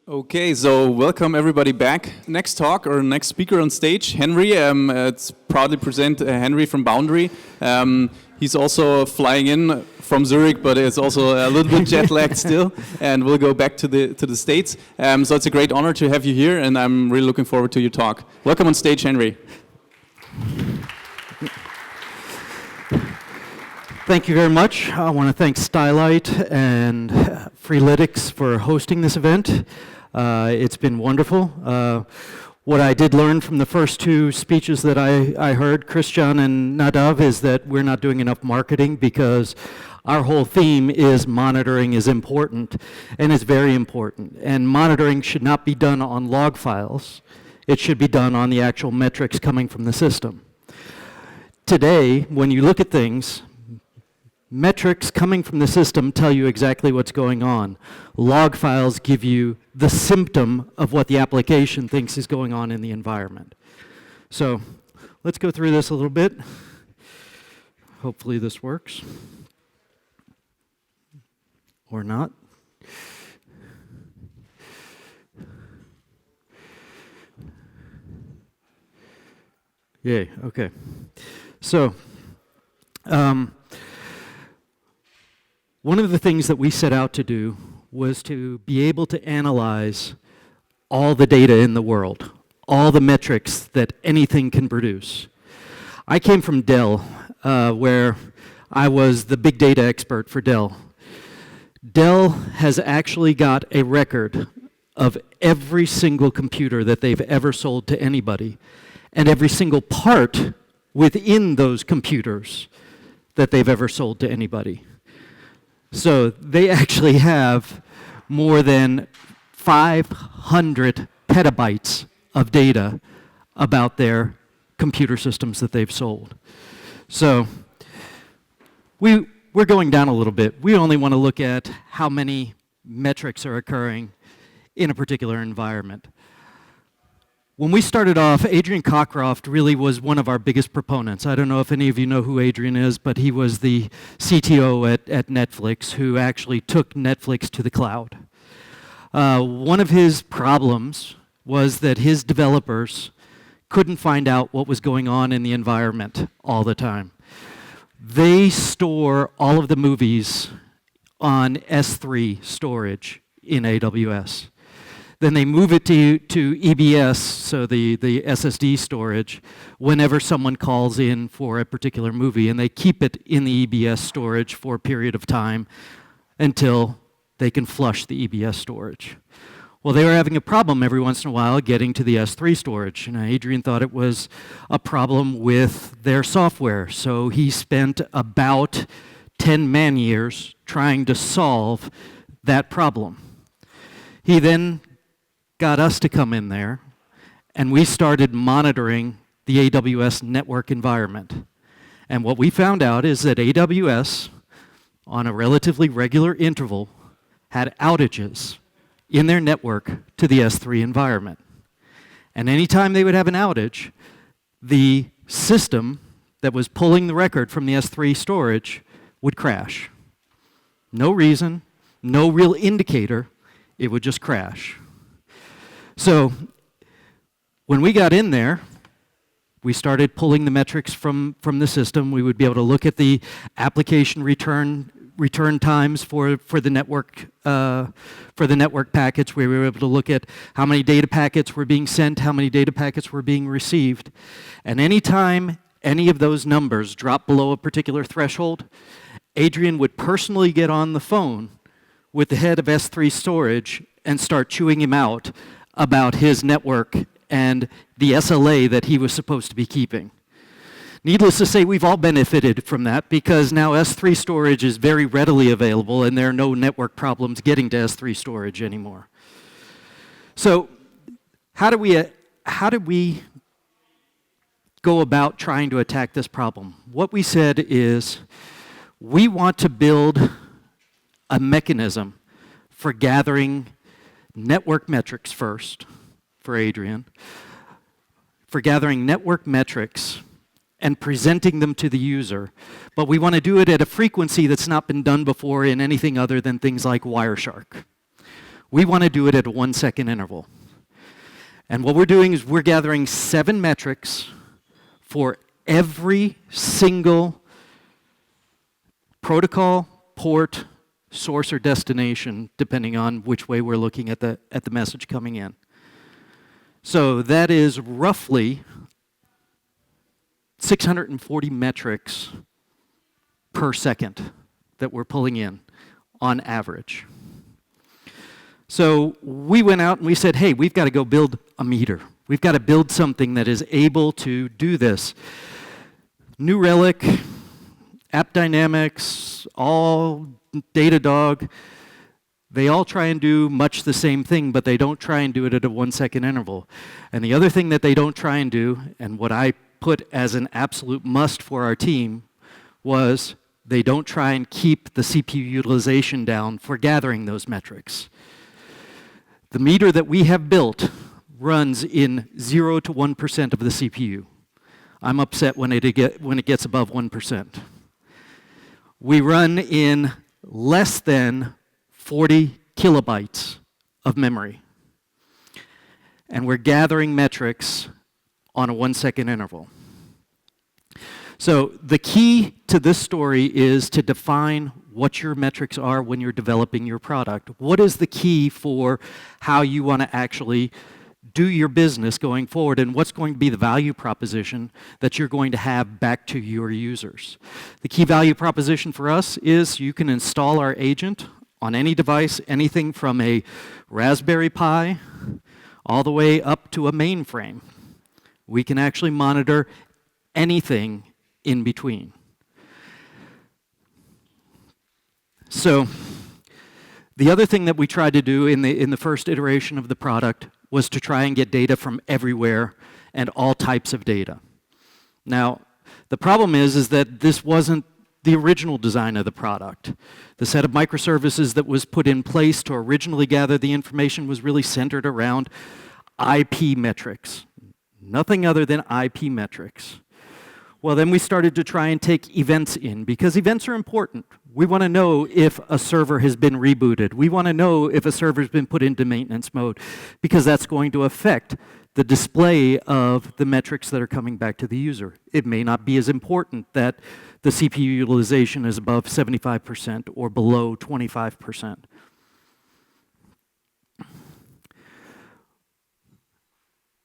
Okay, so welcome everybody back. Next talk or next speaker on stage, Henry. It's proudly present Henry from Boundary. He's also flying in from Zurich, but it's also a little bit jet lagged still, and we'll go back to the States. So it's a great honor to have you here, and I'm really looking forward to your talk. Welcome on stage, Henry. Thank you very much. I want to thank Stylight and Freeletics for hosting this event. It's been wonderful. What I did learn from the first two speeches that I heard, Christian and Nadav, is that we're not doing enough marketing because our whole theme is monitoring is important, and it's very important. And monitoring should not be done on log files. It should be done on the actual metrics coming from the system. Today, when you look at things, metrics coming from the system tell you exactly what's going on. Log files give you the symptom of what the application thinks is going on in the environment. So let's go through this a little bit. Hopefully this works. Or not. Yay, okay. So, one of the things that we set out to do was to be able to analyze all the data in the world, all the metrics that anything can produce. I came from Dell, where I was the big data expert for Dell. Dell has actually got a record of every single computer that they've ever sold to anybody, and every single part within those computers that they've ever sold to anybody. So they actually have more than 500 petabytes of data about their computer systems that they've sold. So we're going down a little bit. We only want to look at how many metrics are occurring in a particular environment. When we started off, Adrian Cockcroft really was one of our biggest proponents. I don't know if any of you know who Adrian is, but he was the CTO at Netflix who actually took Netflix to the cloud. One of his problems was that his developers couldn't find out what was going on in the environment all the time. They store all of the movies on S3 storage in AWS. Then they move it to EBS, so the SSD storage, whenever someone calls in for a particular movie, and they keep it in the EBS storage for a period of time until they can flush the EBS storage. Well, they were having a problem every once in a while getting to the S3 storage, and Adrian thought it was a problem with their software, so he spent about 10 man-years trying to solve that problem. He then got us to come in there, and we started monitoring the AWS network environment. And what we found out is that AWS, on a relatively regular interval, had outages in their network to the S3 environment. And anytime they would have an outage, the system that was pulling the record from the S3 storage would crash. No reason, no real indicator, it would just crash. So when we got in there, we started pulling the metrics from the system. We would be able to look at the application return times for the network packets. We were able to look at how many data packets were being sent, how many data packets were being received. And anytime any of those numbers dropped below a particular threshold, Adrian would personally get on the phone with the head of S3 storage and start chewing him out about his network and the SLA that he was supposed to be keeping. Needless to say, we've all benefited from that because now S3 storage is very readily available and there are no network problems getting to S3 storage anymore. So how do we go about trying to attack this problem? What we said is we want to build a mechanism for gathering network metrics first, for Adrian, for gathering network metrics and presenting them to the user. But we want to do it at a frequency that's not been done before in anything other than things like Wireshark. We want to do it at a 1 second interval. And what we're doing is we're gathering 7 metrics for every single protocol, port, source, or destination, depending on which way we're looking at the message coming in. So that is roughly 640 metrics per second that we're pulling in on average. So we went out and we said, hey, we've got to go build a meter. We've got to build something that is able to do this. New Relic, App Dynamics, all Datadog, they all try and do much the same thing, but they don't try and do it at a 1 second interval. And the other thing that they don't try and do, and what I put as an absolute must for our team, was they don't try and keep the CPU utilization down for gathering those metrics. The meter that we have built runs in 0 to 1% of the CPU. I'm upset when it gets above 1%. We run in less than 40 kilobytes of memory. And we're gathering metrics on a 1 second interval. So the key to this story is to define what your metrics are when you're developing your product. What is the key for how you want to actually do your business going forward, and what's going to be the value proposition that you're going to have back to your users? The key value proposition for us is you can install our agent on any device, anything from a Raspberry Pi all the way up to a mainframe. We can actually monitor anything in between. So the other thing that we tried to do in the first iteration of the product was to try and get data from everywhere and all types of data. Now, the problem is that this wasn't the original design of the product. The set of microservices that was put in place to originally gather the information was really centered around IP metrics, nothing other than IP metrics. Well, then we started to try and take events in, because events are important. We want to know if a server has been rebooted. We want to know if a server's been put into maintenance mode, because that's going to affect the display of the metrics that are coming back to the user. It may not be as important that the CPU utilization is above 75% or below 25%.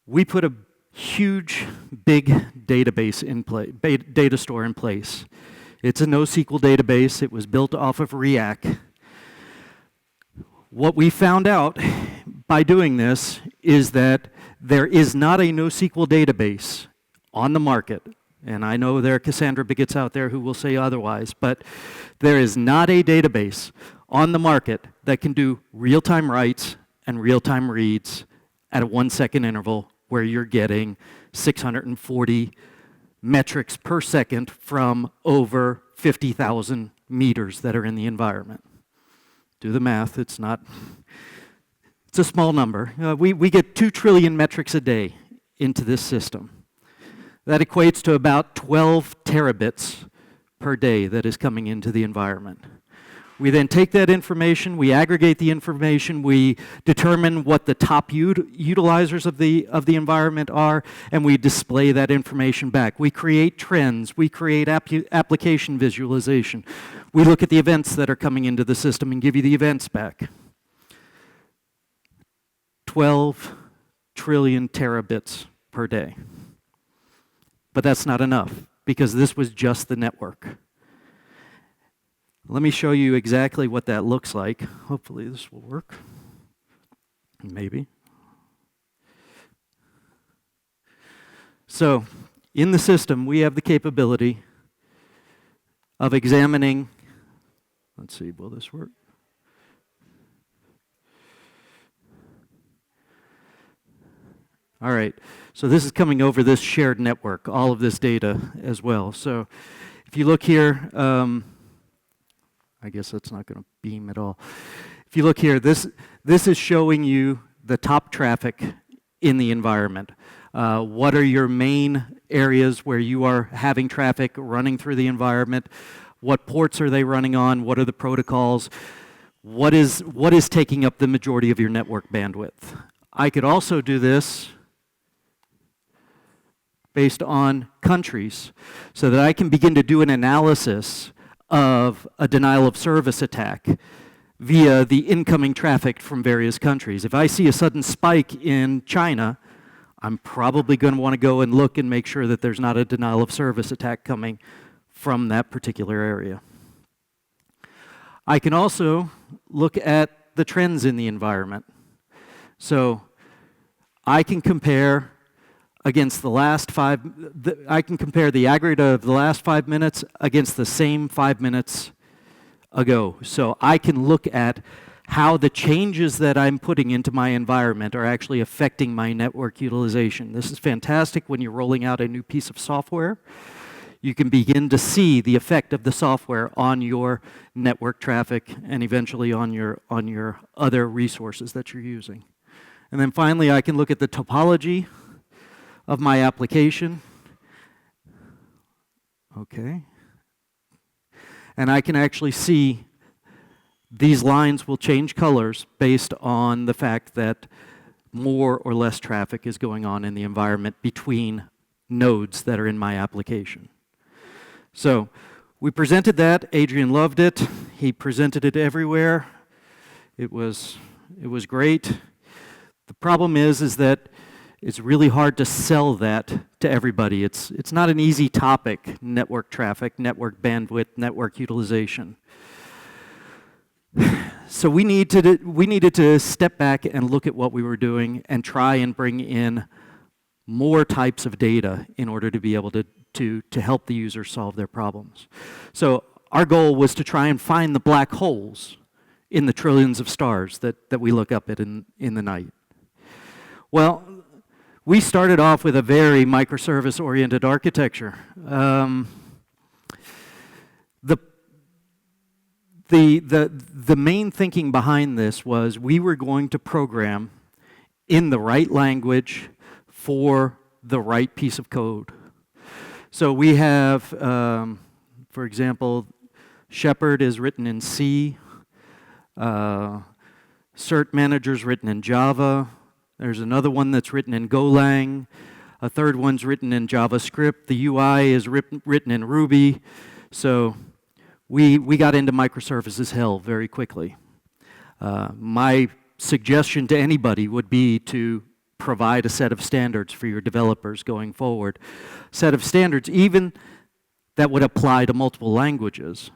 We put a huge, big database in place, data store in place. It's a NoSQL database. It was built off of React. What we found out by doing this is that there is not a NoSQL database on the market, and I know there are Cassandra bigots out there who will say otherwise, but there is not a database on the market that can do real-time writes and real-time reads at a 1 second interval where you're getting 640 metrics per second from over 50,000 meters that are in the environment. Do the math, it's a small number. We get 2 trillion metrics a day into this system. That equates to about 12 terabits per day that is coming into the environment. We then take that information, we aggregate the information, we determine what the top utilizers of the environment are, and we display that information back. We create trends, we create application visualization. We look at the events that are coming into the system and give you the events back. 12 trillion terabits per day. But that's not enough, because this was just the network. Let me show you exactly what that looks like. Hopefully this will work. Maybe. So, in the system, we have the capability of examining, let's see, will this work? All right, so this is coming over this shared network, all of this data as well. So, if you look here, I guess that's not going to beam at all. If you look here, this is showing you the top traffic in the environment. What are your main areas where you are having traffic running through the environment? What ports are they running on? What are the protocols? what is taking up the majority of your network bandwidth. I could also do this based on countries, so that I can begin to do an analysis of a denial of service attack via the incoming traffic from various countries. If I see a sudden spike in China, I'm probably going to want to go and look and make sure that there's not a denial of service attack coming from that particular area. I can also look at the trends in the environment. So I can compare against the last I can compare the aggregate of the last 5 minutes against the same 5 minutes ago. So I can look at how the changes that I'm putting into my environment are actually affecting my network utilization. This is fantastic when you're rolling out a new piece of software. You can begin to see the effect of the software on your network traffic and eventually on your other resources that you're using. And then finally, I can look at the topology of my application. Okay. And I can actually see these lines will change colors based on the fact that more or less traffic is going on in the environment between nodes that are in my application. So we presented that. Adrian loved it. He presented it everywhere. It was great. The problem is that it's really hard to sell that to everybody. It's not an easy topic, network traffic, network bandwidth, network utilization. So we needed to step back and look at what we were doing and try and bring in more types of data in order to be able to help the user solve their problems. So our goal was to try and find the black holes in the trillions of stars that we look up at in the night. Well, we started off with a very microservice-oriented architecture. The main thinking behind this was we were going to program in the right language for the right piece of code. So we have, for example, Shepherd is written in C, Cert Manager is written in Java. There's another one that's written in Golang. A third one's written in JavaScript. The UI is written in Ruby. So we got into microservices hell very quickly. My suggestion to anybody would be to provide a set of standards for your developers going forward. Set of standards, even that would apply to multiple languages,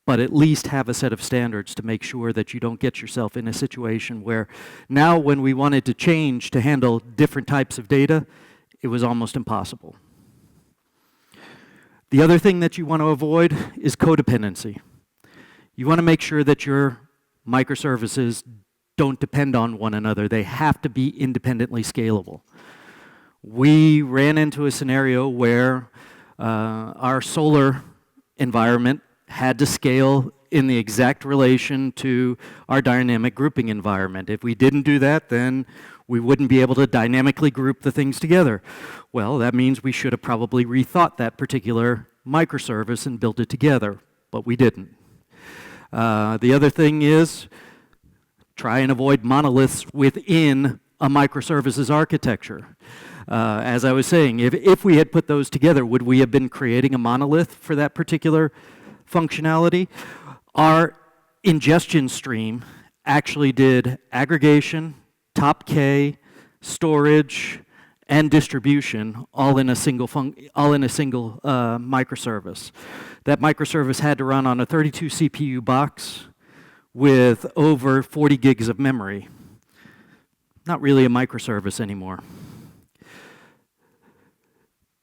but at least have a set of standards to make sure that you don't get yourself in a situation where now when we wanted to change to handle different types of data, it was almost impossible. The other thing that you want to avoid is codependency. You want to make sure that your microservices don't depend on one another. They have to be independently scalable. We ran into a scenario where our solar environment had to scale in the exact relation to our dynamic grouping environment. If we didn't do that, then we wouldn't be able to dynamically group the things together. Well, that means we should have probably rethought that particular microservice and built it together, but we didn't. The other thing is try and avoid monoliths within a microservices architecture. As I was saying, if we had put those together, would we have been creating a monolith for that particular functionality? Our ingestion stream actually did aggregation, top K, storage, and distribution all in a single microservice. That microservice had to run on a 32 CPU box with over 40 gigs of memory. Not really a microservice anymore.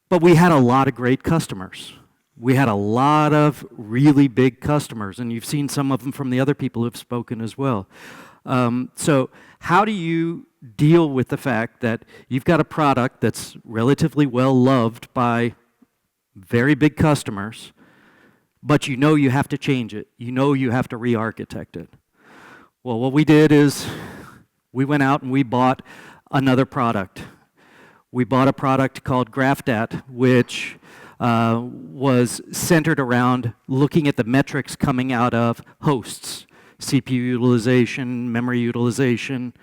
But we had a lot of great customers. We had a lot of really big customers, and you've seen some of them from the other people who've spoken as well. So how do you deal with the fact that you've got a product that's relatively well loved by very big customers, but you know you have to change it. You know you have to re-architect it. Well, what we did is we went out and we bought another product. We bought a product called GraphDat, which was centered around looking at the metrics coming out of hosts. CPU utilization, memory utilization.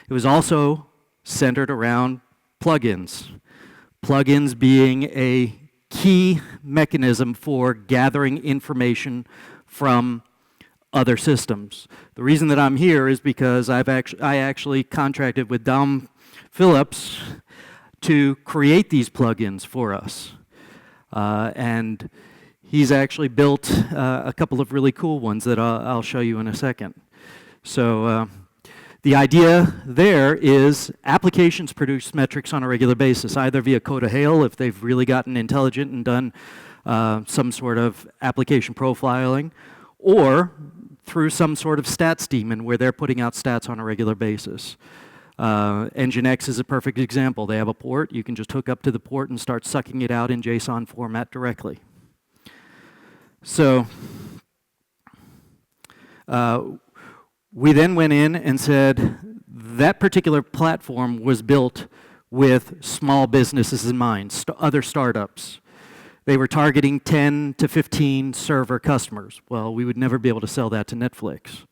It was also centered around plugins. Plugins being a key mechanism for gathering information from other systems. The reason that I'm here is because I actually contracted with Dom Phillips to create these plugins for us. And he's actually built a couple of really cool ones that I'll show you in a second. So the idea there is applications produce metrics on a regular basis, either via Coda Hail if they've really gotten intelligent and done some sort of application profiling, or through some sort of stats daemon where they're putting out stats on a regular basis. Nginx is a perfect example. They have a port. You can just hook up to the port and start sucking it out in JSON format directly. So we then went in and said that particular platform was built with small businesses in mind, other startups. They were targeting 10 to 15 server customers. Well, we would never be able to sell that to Netflix.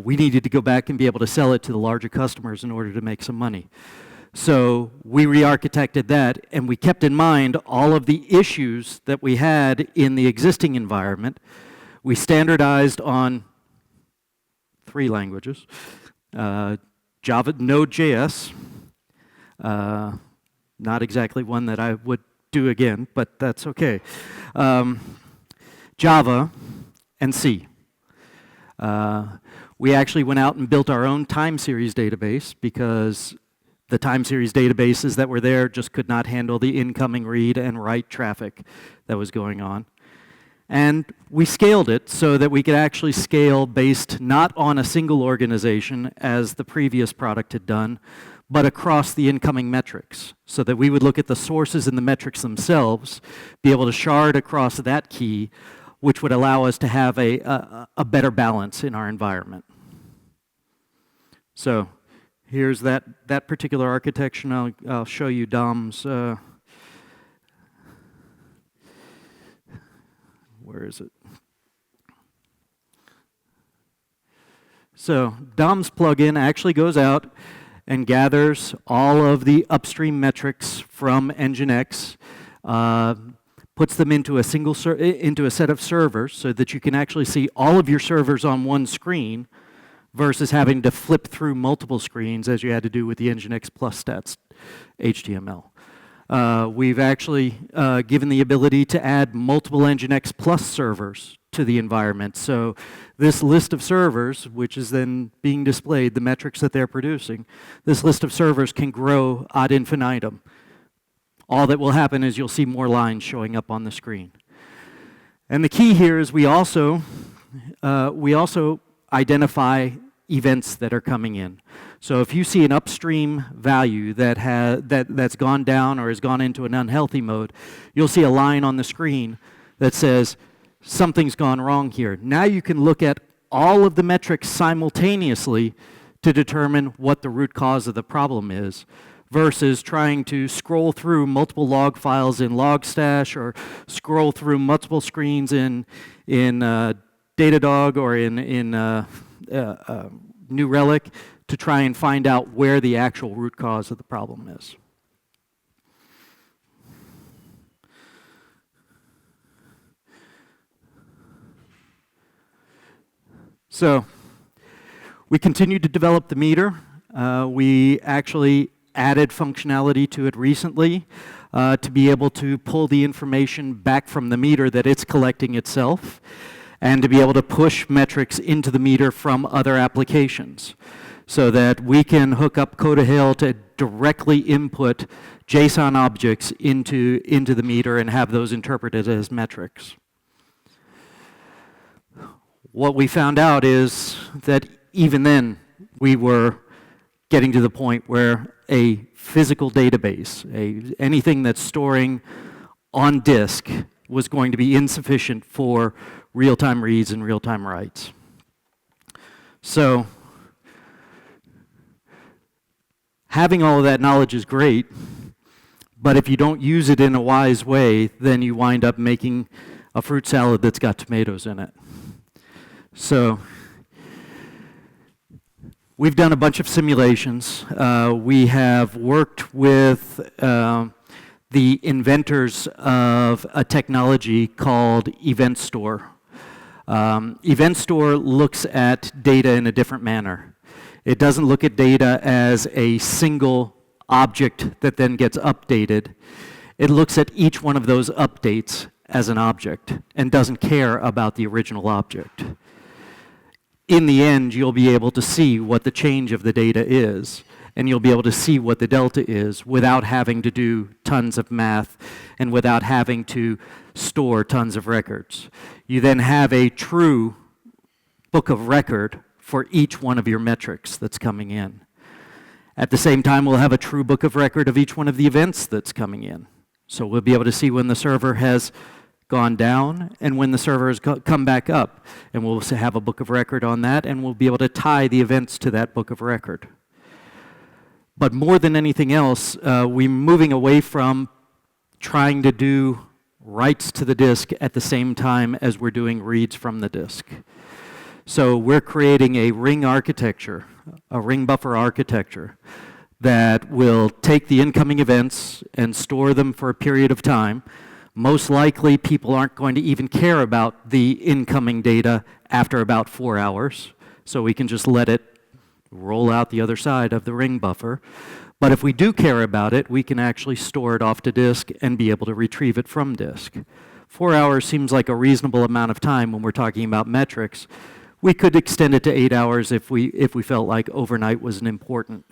We needed to go back and be able to sell it to the larger customers in order to make some money. So we re-architected that, and we kept in mind all of the issues that we had in the existing environment. We standardized on 3 languages, Java, Node.js, not exactly one that I would do again, but that's okay, Java, and C. We actually went out and built our own time series database because the time series databases that were there just could not handle the incoming read and write traffic that was going on. And we scaled it so that we could actually scale based not on a single organization as the previous product had done, but across the incoming metrics, so that we would look at the sources and the metrics themselves, be able to shard across that key, which would allow us to have a better balance in our environment. So here's that particular architecture, and I'll show you Dom's, where is it? So Dom's plugin actually goes out and gathers all of the upstream metrics from Nginx, puts them into a single into a set of servers so that you can actually see all of your servers on one screen versus having to flip through multiple screens as you had to do with the Nginx Plus Stats HTML. We've actually given the ability to add multiple Nginx Plus servers to the environment. So this list of servers, which is then being displayed, the metrics that they're producing, this list of servers can grow ad infinitum. All that will happen is you'll see more lines showing up on the screen. And the key here is we also identify events that are coming in. So if you see an upstream value that's gone down or has gone into an unhealthy mode, you'll see a line on the screen that says, something's gone wrong here. Now you can look at all of the metrics simultaneously to determine what the root cause of the problem is, versus trying to scroll through multiple log files in Logstash or scroll through multiple screens in Datadog or in New Relic to try and find out where the actual root cause of the problem is. So we continued to develop the meter. We actually added functionality to it recently to be able to pull the information back from the meter that it's collecting itself, and to be able to push metrics into the meter from other applications, so that we can hook up Coda Hail to directly input JSON objects into the meter and have those interpreted as metrics. What we found out is that even then we were getting to the point where a physical database, anything that's storing on disk, was going to be insufficient for real-time reads and real-time writes. So having all of that knowledge is great, but if you don't use it in a wise way, then you wind up making a fruit salad that's got tomatoes in it. So We've done a bunch of simulations. We have worked with the inventors of a technology called Event Store. Event Store looks at data in a different manner. It doesn't look at data as a single object that then gets updated. It looks at each one of those updates as an object and doesn't care about the original object. In the end, you'll be able to see what the change of the data is, and you'll be able to see what the delta is without having to do tons of math and without having to store tons of records. You then have a true book of record for each one of your metrics that's coming in. At the same time, we'll have a true book of record of each one of the events that's coming in. So we'll be able to see when the server has gone down and when the server has come back up. And we'll have a book of record on that, and we'll be able to tie the events to that book of record. But more than anything else, we're moving away from trying to do writes to the disk at the same time as we're doing reads from the disk. So we're creating a ring architecture, a ring buffer architecture, that will take the incoming events and store them for a period of time. Most likely, people aren't going to even care about the incoming data after about 4 hours, so we can just let it roll out the other side of the ring buffer. But if we do care about it, we can actually store it off to disk and be able to retrieve it from disk. 4 hours seems like a reasonable amount of time when we're talking about metrics. We could extend it to 8 hours if we felt like overnight was an important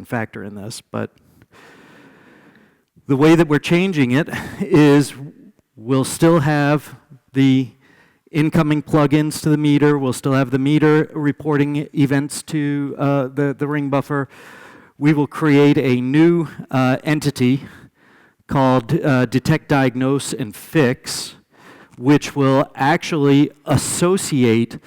factor in this. But the way that we're changing it is we'll still have the incoming plugins to the meter. We'll still have the meter reporting events to the ring buffer. We will create a new entity called Detect, Diagnose, and Fix, which will actually associate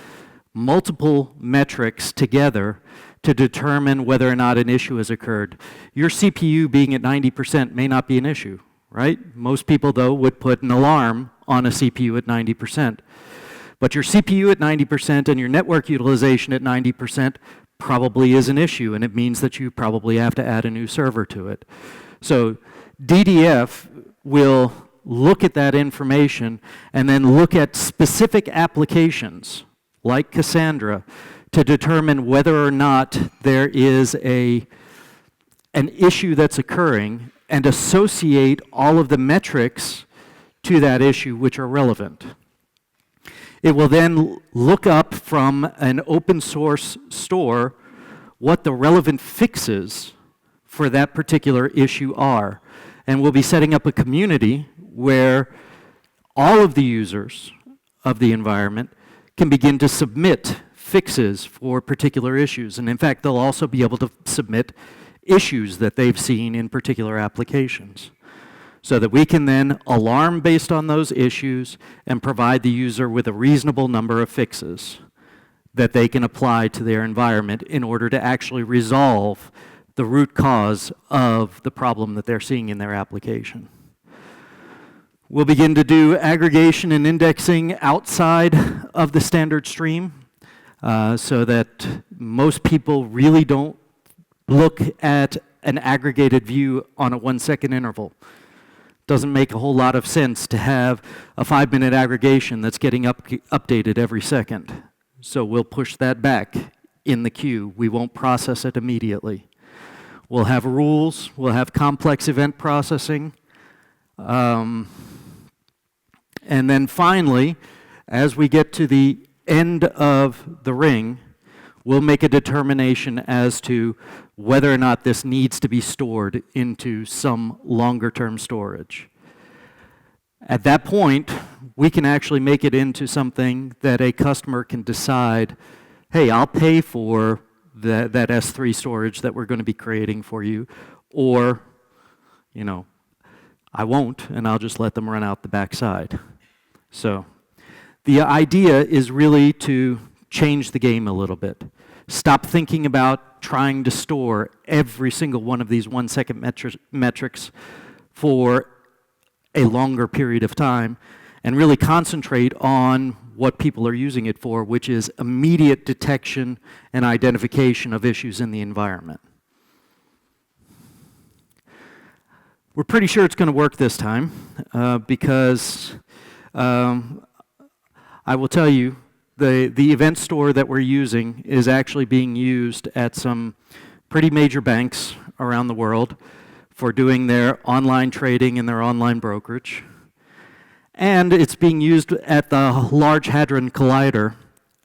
multiple metrics together to determine whether or not an issue has occurred. Your CPU being at 90% may not be an issue, right? Most people, though, would put an alarm on a CPU at 90%. But your CPU at 90% and your network utilization at 90% probably is an issue, and it means that you probably have to add a new server to it. So DDF will look at that information and then look at specific applications like Cassandra to determine whether or not there is an issue that's occurring and associate all of the metrics to that issue which are relevant. It will then look up from an open source store what the relevant fixes for that particular issue are. And we'll be setting up a community where all of the users of the environment can begin to submit fixes for particular issues. And in fact, they'll also be able to submit issues that they've seen in particular applications, so that we can then alarm based on those issues and provide the user with a reasonable number of fixes that they can apply to their environment in order to actually resolve the root cause of the problem that they're seeing in their application. We'll begin to do aggregation and indexing outside of the standard stream, so that most people really don't look at an aggregated view on a 1 second interval. Doesn't make a whole lot of sense to have a 5-minute aggregation that's getting updated every second. So we'll push that back in the queue. We won't process it immediately. We'll have rules, we'll have complex event processing. And then finally, as we get to the end of the ring, we'll make a determination as to whether or not this needs to be stored into some longer-term storage. At that point, we can actually make it into something that a customer can decide, hey, I'll pay for that S3 storage that we're going to be creating for you, or, I won't, and I'll just let them run out the backside. So the idea is really to change the game a little bit. Stop thinking about trying to store every single one of these 1 second metrics for a longer period of time, and really concentrate on what people are using it for, which is immediate detection and identification of issues in the environment. We're pretty sure it's going to work this time because I will tell you, the event store that we're using is actually being used at some pretty major banks around the world for doing their online trading and their online brokerage. And it's being used at the Large Hadron Collider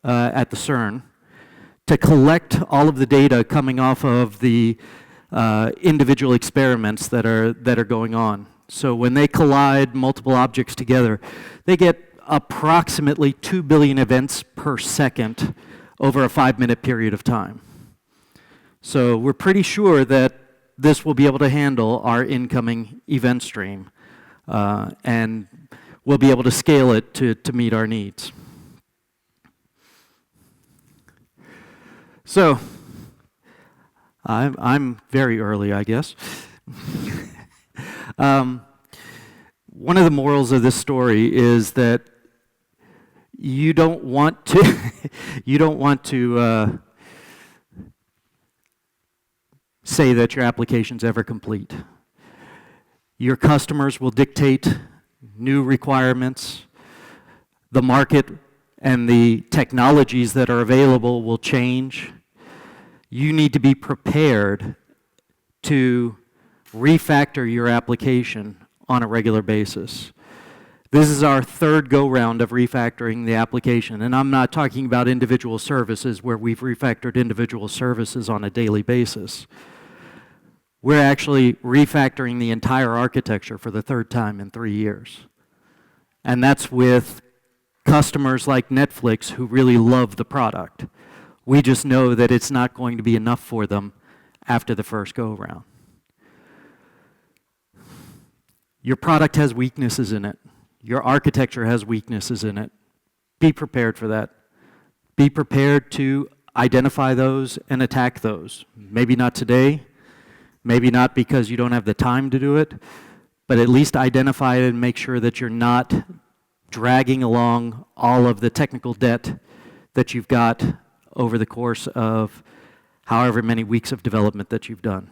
at the CERN to collect all of the data coming off of the individual experiments that are going on. So when they collide multiple objects together, they get approximately 2 billion events per second over a 5-minute period of time. So we're pretty sure that this will be able to handle our incoming event stream, and we'll be able to scale it to meet our needs. So I'm very early, I guess. One of the morals of this story is that you don't want to say that your application's ever complete. Your customers will dictate new requirements. The market and the technologies that are available will change. You need to be prepared to refactor your application on a regular basis. This is our third go-round of refactoring the application, and I'm not talking about individual services where we've refactored individual services on a daily basis. We're actually refactoring the entire architecture for the third time in 3 years. And that's with customers like Netflix who really love the product. We just know that it's not going to be enough for them after the first go-round. Your product has weaknesses in it. Your architecture has weaknesses in it. Be prepared for that. Be prepared to identify those and attack those. Maybe not today, maybe not because you don't have the time to do it, but at least identify it and make sure that you're not dragging along all of the technical debt that you've got over the course of however many weeks of development that you've done.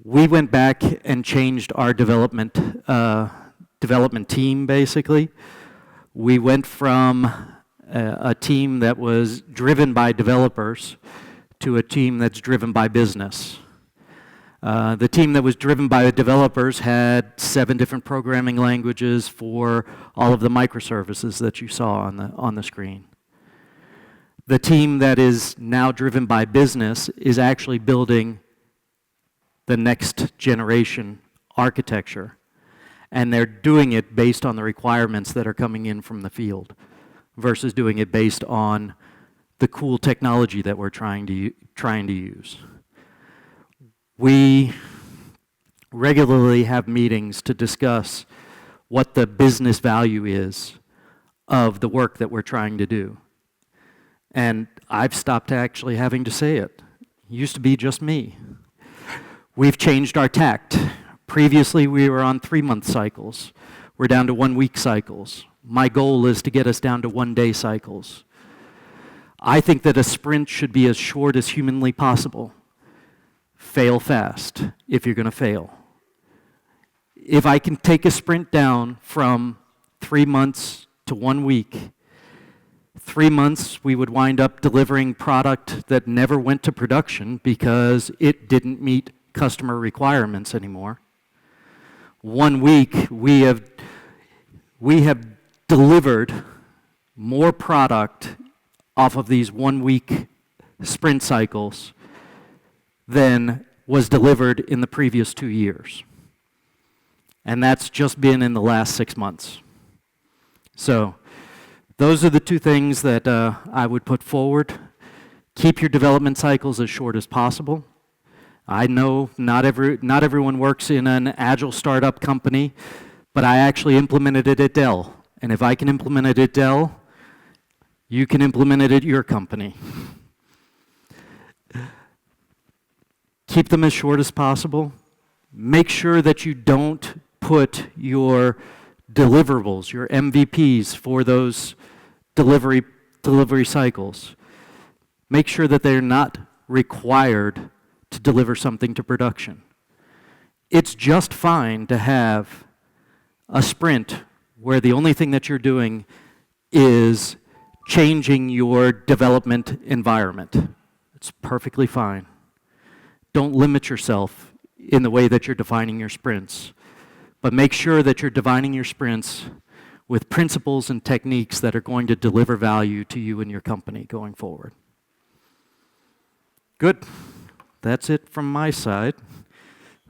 We went back and changed our development team, basically. We went from a team that was driven by developers to a team that's driven by business. The team that was driven by the developers had 7 different programming languages for all of the microservices that you saw on the screen. The team that is now driven by business is actually building the next generation architecture, and they're doing it based on the requirements that are coming in from the field versus doing it based on the cool technology that we're trying to use. We regularly have meetings to discuss what the business value is of the work that we're trying to do. And I've stopped actually having to say it. It used to be just me. We've changed our tact. Previously, we were on 3-month cycles. We're down to 1-week cycles. My goal is to get us down to 1-day cycles. I think that a sprint should be as short as humanly possible. Fail fast if you're going to fail. If I can take a sprint down from 3 months to 1 week, 3 months we would wind up delivering product that never went to production because it didn't meet customer requirements anymore. 1 week we have delivered more product off of these 1-week sprint cycles than was delivered in the previous 2 years. And that's just been in the last 6 months. So those are the 2 things that I would put forward. Keep your development cycles as short as possible. I know not everyone works in an agile startup company, but I actually implemented it at Dell. And if I can implement it at Dell, you can implement it at your company. Keep them as short as possible. Make sure that you don't put your deliverables, your MVPs for those delivery cycles. Make sure that they're not required to deliver something to production. It's just fine to have a sprint where the only thing that you're doing is changing your development environment. It's perfectly fine. Don't limit yourself in the way that you're defining your sprints, but make sure that you're defining your sprints with principles and techniques that are going to deliver value to you and your company going forward. Good. That's it from my side.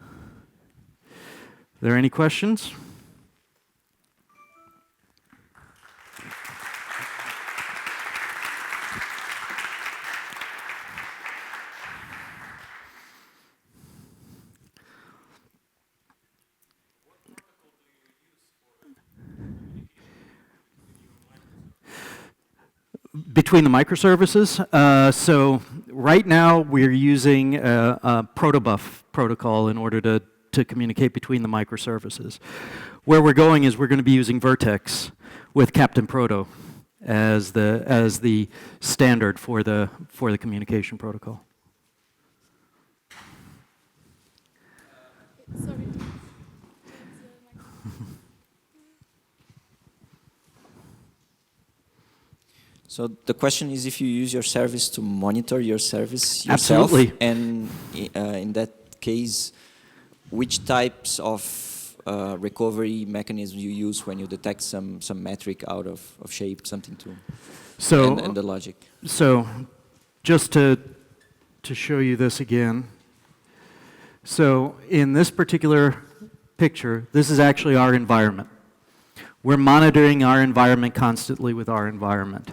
Are there any questions? Between the microservices, so right now we're using a protobuf protocol in order to communicate between the microservices. Where we're going is we're going to be using Vertex with Captain Proto as the standard for the communication protocol. Sorry. So the question is if you use your service to monitor your service yourself. Absolutely. And in that case, which types of recovery mechanisms you use when you detect some metric out of shape, something to, and the logic. So just to show you this again. So in this particular picture, this is actually our environment. We're monitoring our environment constantly with our environment.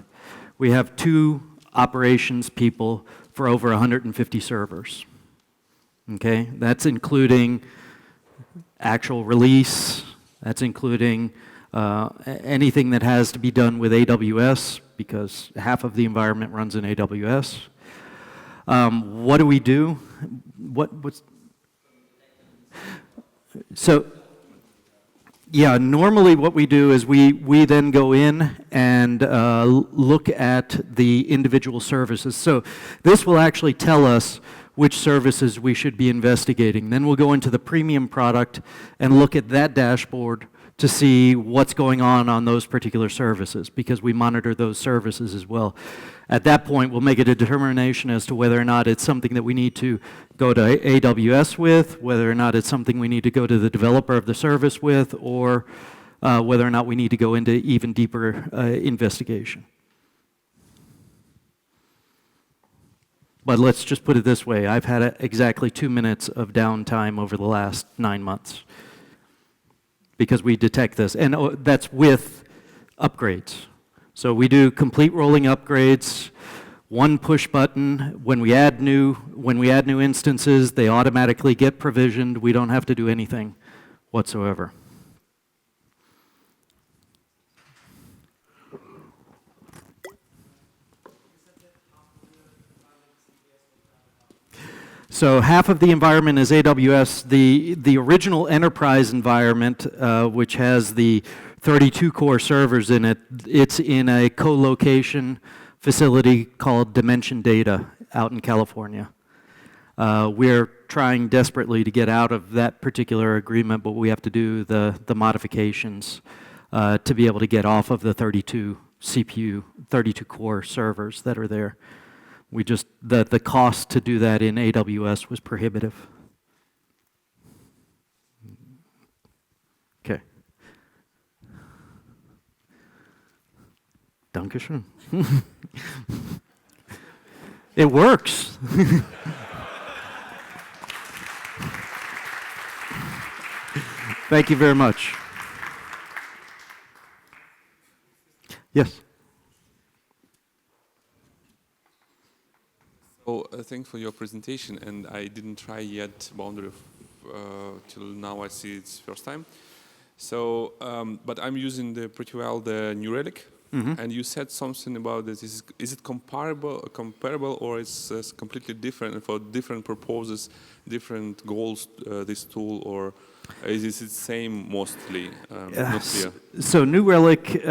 We have 2 operations people for over 150 servers. Okay, that's including actual release, that's including anything that has to be done with AWS, because half of the environment runs in AWS. What do we do? So, yeah, normally what we do is we then go in and look at the individual services. So this will actually tell us which services we should be investigating. Then we'll go into the premium product and look at that dashboard to see what's going on those particular services, because we monitor those services as well. At that point, we'll make a determination as to whether or not it's something that we need to go to AWS with, whether or not it's something we need to go to the developer of the service with, or whether or not we need to go into even deeper investigation. But let's just put it this way. I've had exactly 2 minutes of downtime over the last 9 months because we detect this. And that's with upgrades. So we do complete rolling upgrades, 1 push button. When we add new instances, they automatically get provisioned. We don't have to do anything whatsoever. So half of the environment is AWS. The original enterprise environment, which has the 32 core servers in it, it's in a co-location facility called Dimension Data out in California. We're trying desperately to get out of that particular agreement, but we have to do the modifications to be able to get off of the 32 CPU, 32 core servers that are there. We just, the cost to do that in AWS was prohibitive. Okay. Dankeschön. It works. Thank you very much. Yes. So thanks for your presentation, and I didn't try yet Boundary till now. I see it's first time. So, but I'm using pretty well the New Relic, and you said something about this. Is it comparable, or is completely different for different purposes, different goals? This tool, or is it the same mostly? Not clear. So New Relic.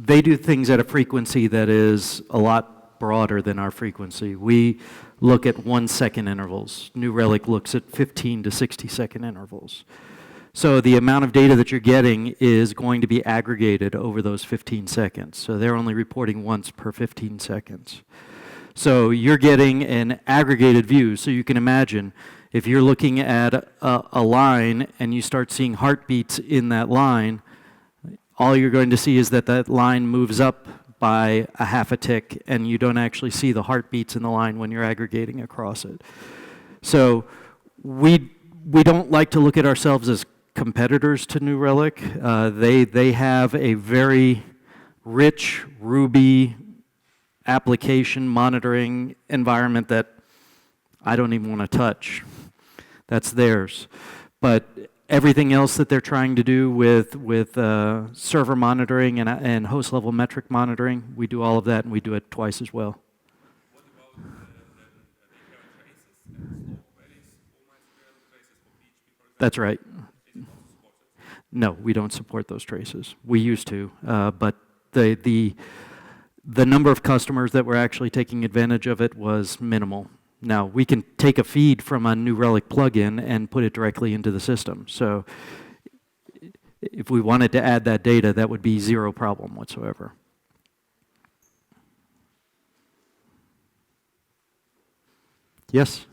they do things at a frequency that is a lot broader than our frequency. We look at 1 second intervals. New Relic looks at 15 to 60 second intervals. So the amount of data that you're getting is going to be aggregated over those 15 seconds. So they're only reporting once per 15 seconds. So you're getting an aggregated view. So you can imagine if you're looking at a line and you start seeing heartbeats in that line, all you're going to see is that that line moves up by a half a tick, and you don't actually see the heartbeats in the line when you're aggregating across it. So we don't like to look at ourselves as competitors to New Relic. They have a very rich Ruby application monitoring environment that I don't even want to touch. That's theirs. But everything else that they're trying to do with server monitoring and host level metric monitoring, we do all of that, and we do it twice as well. What about the traces and slope values, traces for PHP, for example? That's right. No, we don't support those traces. We used to, but the number of customers that were actually taking advantage of it was minimal. Now, we can take a feed from a New Relic plugin and put it directly into the system. So if we wanted to add that data, that would be zero problem whatsoever. Yes?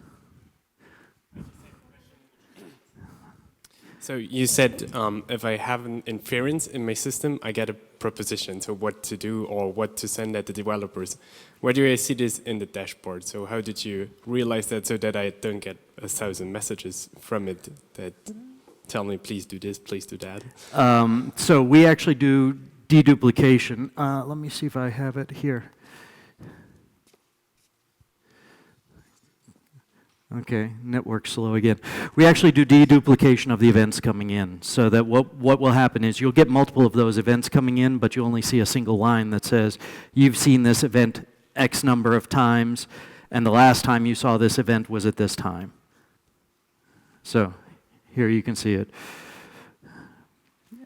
So you said if I have an inference in my system, I get a proposition, so what to do or what to send at the developers. Where do I see this in the dashboard? So how did you realize that so that I don't get 1,000 messages from it that tell me, please do this, please do that? So we actually do deduplication. Let me see if I have it here. Okay, network's slow again. We actually do deduplication of the events coming in, so that what will happen is you'll get multiple of those events coming in, but you only see a single line that says, you've seen this event X number of times, and the last time you saw this event was at this time. So here you can see it.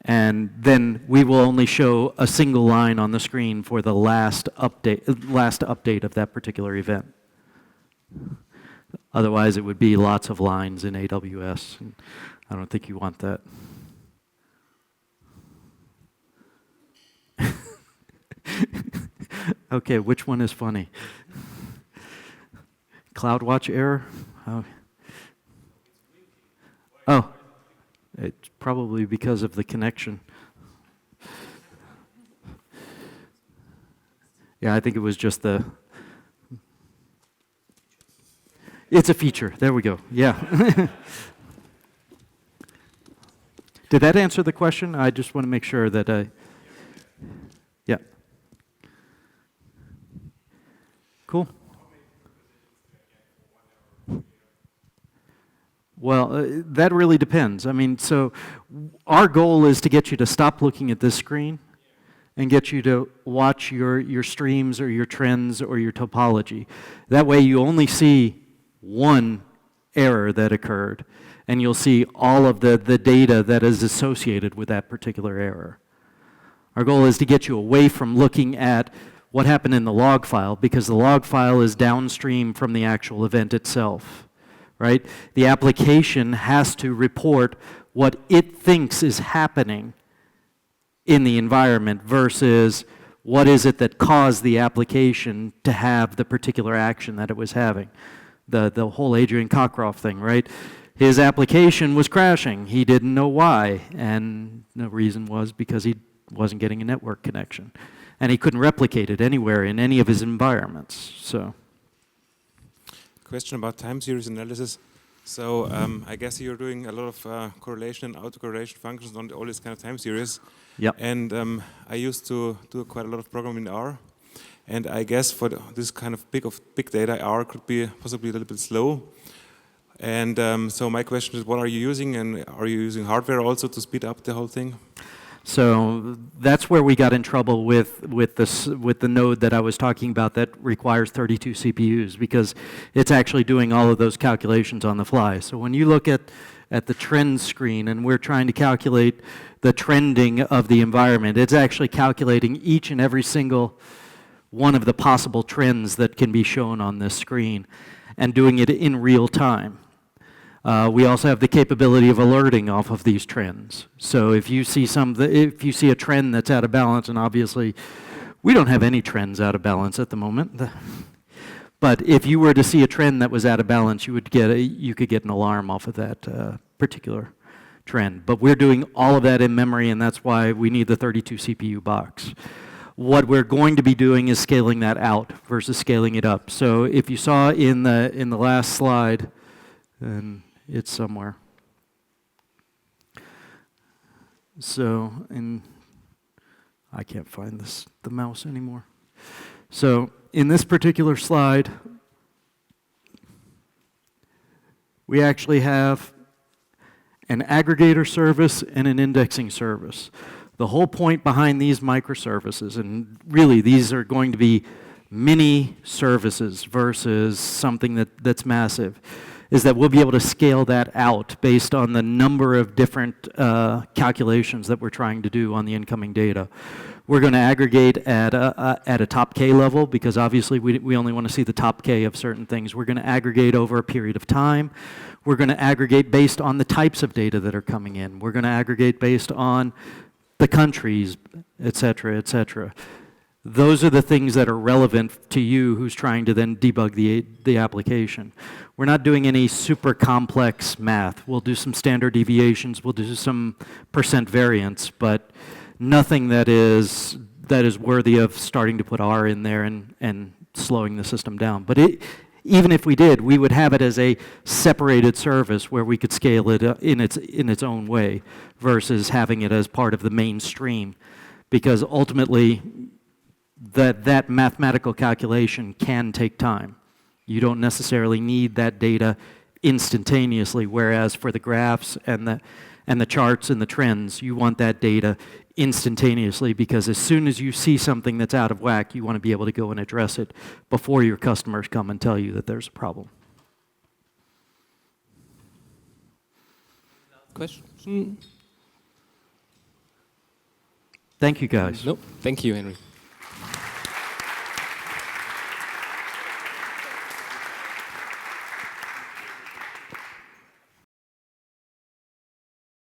And then we will only show a single line on the screen for the last update of that particular event. Otherwise, it would be lots of lines in AWS. And I don't think you want that. Okay, which one is funny? CloudWatch error? Oh, it's probably because of the connection. Yeah, I think it was just the... It's a feature. There we go. Yeah. Did that answer the question? I just want to make sure that I... Yeah. Cool. Well, that really depends. I mean, so our goal is to get you to stop looking at this screen and get you to watch your streams or your trends or your topology. That way you only see one error that occurred, and you'll see all of the data that is associated with that particular error. Our goal is to get you away from looking at what happened in the log file, because the log file is downstream from the actual event itself, right? The application has to report what it thinks is happening in the environment versus what is it that caused the application to have the particular action that it was having. The whole Adrian Cockcroft thing, right? His application was crashing. He didn't know why, and the reason was because he wasn't getting a network connection. And he couldn't replicate it anywhere in any of his environments, so. Question about time series analysis. So I guess you're doing a lot of correlation and autocorrelation functions on all these kind of time series. Yep. And I used to do quite a lot of programming in R. And I guess for this kind of big data, R could be possibly a little bit slow. And so my question is, what are you using? And are you using hardware also to speed up the whole thing? So that's where we got in trouble with the node that I was talking about that requires 32 CPUs, because it's actually doing all of those calculations on the fly. So when you look at the trend screen and we're trying to calculate the trending of the environment, it's actually calculating each and every single one of the possible trends that can be shown on this screen and doing it in real time. We also have the capability of alerting off of these trends. So if you see a trend that's out of balance, and obviously we don't have any trends out of balance at the moment, but if you were to see a trend that was out of balance, you could get an alarm off of that particular trend. But we're doing all of that in memory, and that's why we need the 32 CPU box. What we're going to be doing is scaling that out versus scaling it up. So if you saw in the last slide, and it's somewhere. So, and I can't find the mouse anymore. So in this particular slide, we actually have an aggregator service and an indexing service. The whole point behind these microservices, and really these are going to be mini services versus something that's massive, is that we'll be able to scale that out based on the number of different calculations that we're trying to do on the incoming data. We're going to aggregate at a top K level, because obviously we only want to see the top K of certain things. We're going to aggregate over a period of time. We're going to aggregate based on the types of data that are coming in. We're going to aggregate based on the countries, et cetera, et cetera. Those are the things that are relevant to you who's trying to then debug the application. We're not doing any super complex math. We'll do some standard deviations, we'll do some percent variance, but nothing that is worthy of starting to put R in there and slowing the system down. But even if we did, we would have it as a separated service where we could scale it in its own way versus having it as part of the mainstream, because ultimately that mathematical calculation can take time. You don't necessarily need that data instantaneously, whereas for the graphs and the charts and the trends, you want that data instantaneously, because as soon as you see something that's out of whack, you want to be able to go and address it before your customers come and tell you that there's a problem. Question? Thank you, guys. Nope. Thank you, Henry.